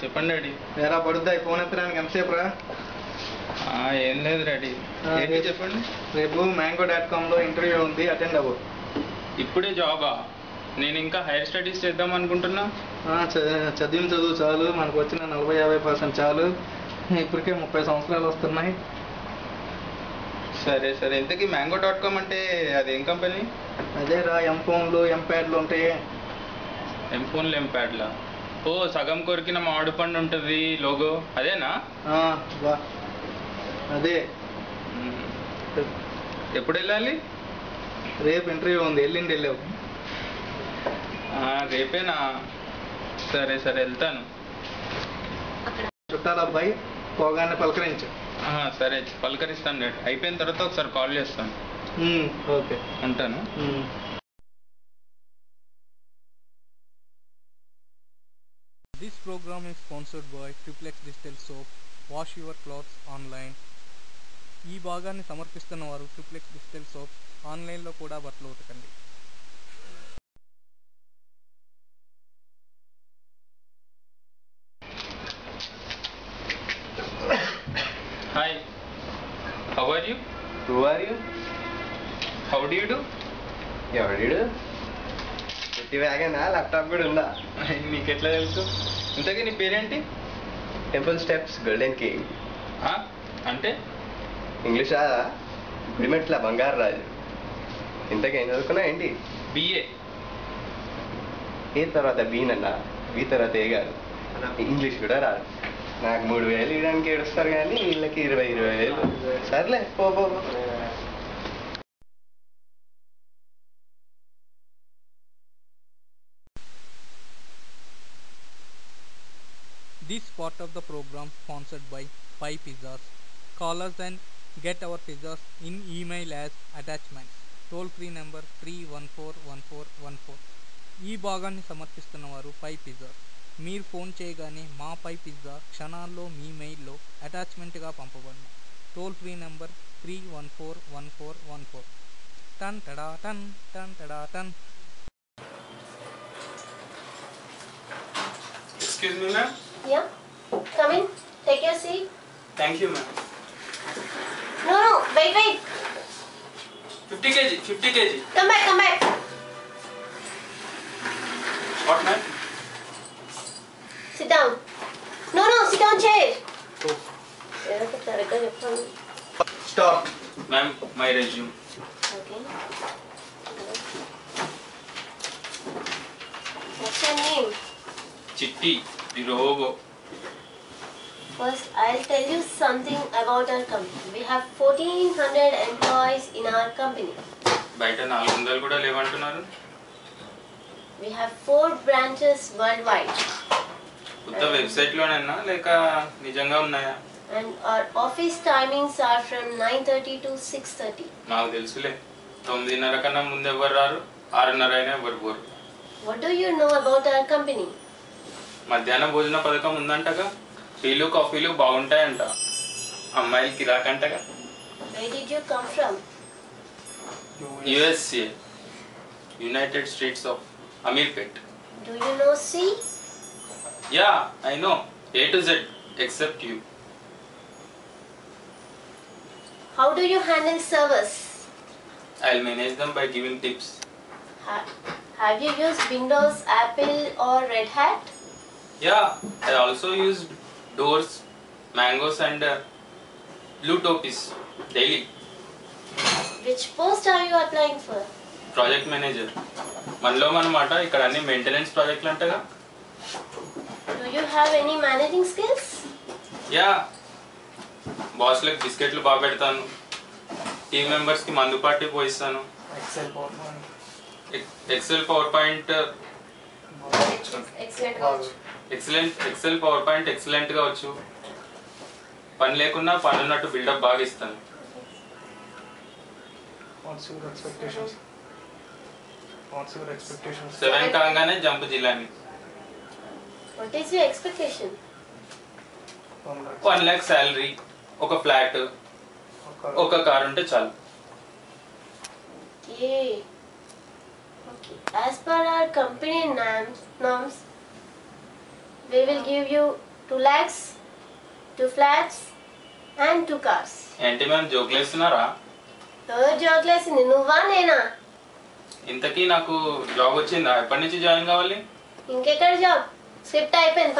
చెప్పండి డాడీ. వేరా పడుద్దా ఫోన్ ఎత్తడానికి ఎంతసేపు రా? ఏం లేదు డాడీ. ఏంటి చెప్పండి. రేపు mango.com లో ఇంటర్వ్యూ ఉంది, అటెండ్ అవ్వు. ఇప్పుడే జాబా? నేను ఇంకా హైయర్ స్టడీస్ చేద్దాం అనుకుంటున్నా. చదివిన చదువు చాలు, మనకు వచ్చిన 40-50% చాలు. ఇప్పటికే 30 సంవత్సరాలు వస్తున్నాయి. సరే సరే, ఇంతకీ mango.com అంటే అదేం కంపెనీ? అదేరా, M-ఫోన్లు M-ప్యాడ్లు ఉంటాయి. M-ఫోన్లు M-ప్యాడ్లా? ఓ, సగం కొరికిన మామిడి పండు ఉంటుంది లోగో, అదేనా? బా అదే. ఎప్పుడు వెళ్ళాలి? రేపు ఇంటర్వ్యూ ఉంది, ఎల్లుండి వెళ్ళావు. రేపేనా? సరే సరే, వెళ్తాను. చుట్టాల అబ్బాయి పోగానే పలకరించు. సరే, పలకరిస్తాను డాడీ. అయిపోయిన తర్వాత ఒకసారి కాల్ చేస్తాను. ఓకే, ఉంటాను. This program is sponsored by Triplex Digital Soap. Wash your clothes online. ఈ భాగాన్ని సమర్పిస్తున్న వారు ట్రిప్లెక్స్ డిజిటల్ సోప్. ఆన్లైన్లో కూడా బట్టలు ఉతకండి. Hi, how are you? Who are you? How do you do? ఎవడు? పెట్టి వ్యాగనా? ల్యాప్టాప్ కూడా ఉందా? నీకెట్లా తెలుసు? ఇంతకీ నీ పేరేంటి? Temple steps golden king. అంటే ఇంగ్లీష్ రాదా? గుడిమెట్ల బంగారు రాజు. ఇంతకేం చదువుకున్నా ఏంటి? బిఏ. ఏ తర్వాత బీనన్నా, బీ తర్వాత ఏ కాదు. ఇంగ్లీష్ కూడా రాదు. నాకు 3,000 ఇవ్వడానికి ఏడుస్తారు కానీ వీళ్ళకి 20,000. సర్లే, పో. This part of the program sponsored by Pi Pizzas. Call us and get our pizzas in email as attachments. Toll free number 3141414. ఈ భాగాన్ని సమర్పిస్తున్న వారు పై పిజ్జా. మీరు ఫోన్ చేయగానే మా పై పిజ్జా క్షణాల్లో మీ మెయిల్లో అటాచ్మెంట్గా పంపబడును. Toll free number 3141414. టన్ టడా టన్ టన్ టడా టన్. Excuse me, ma'am. Yeah, come in. Take your seat. Thank you, ma'am. No, wait. 50 kg. Come back. What, ma'am? Sit down. No, sit down, chair. Stop. Ma'am, my resume. Okay. What's your name? Chitti, the robo. First, I'll tell you something about our company. We have 1,400 employees in our company. బయట 400 కూడా లేవంటున్నారు. We have 4 branches worldwide. కొత్త వెబ్సైట్లోనేనా లేక నిజంగా ఉన్నాయా? And our office timings are from 9:30 to 6:30. నాకు తెలుసులే. 9:30 కన్నా ముందు ఎవరు రారు, 6:30 అయినా ఎవరు పోరు. What do you know about our company? మధ్యాహ్న భోజన పథకం ఉందంటగా, టీలు కాఫీలు బాగుంటాయంట, అమ్మాయిలకి రాకంటగా. Where did you come from? USA, United States of Amirpet. Do you know C? Yeah, I know. A to Z, except you. How do you handle servers? I'll manage them by giving tips. Have you used Windows, Apple or Red Hat? Yeah, I also use Doors, Mangoes and Bluetopis daily. Which post are you applying for? Project Manager. మనలో మనమాట ఇక్కడ అన్ని maintenance ప్రాజెక్టులు అంటగా. Do you have any managing skills? Yeah, బాస్లకు బిస్కెట్లు బాగా పెడతాను, team మెంబర్స్కి మందు పార్టీ పోయిస్తాను. Excel PowerPoint Excel PowerPoint ఎక్సలెంట్గా వచ్చు. పని లేకున్నా పని ఉన్నట్టు బిల్డప్ బాగా ఇస్తాను. సెవెన్ కాగానే జంప్ జిల్లాని. What is your expectation? 1 lakh salary, ఒక ఫ్లాట్, ఒక కార్ ఉంటే చాలు. Okay. As per our company norms, we will give you 2 lakhs, 2 flats and 2 cars. ఏంటి మ్యామ్ జోకులు వేస్తున్నారా? ఎవరు జోకులేసింది, నువ్వా నేనా? ఇంతకీ నాకు జాబ్ వచ్చిందా? ఎప్పటి నుంచి జాయిన్ కావాలి? ఇంకెక్కడ జాబ్, స్క్రిప్ట్ అయిపోయింది.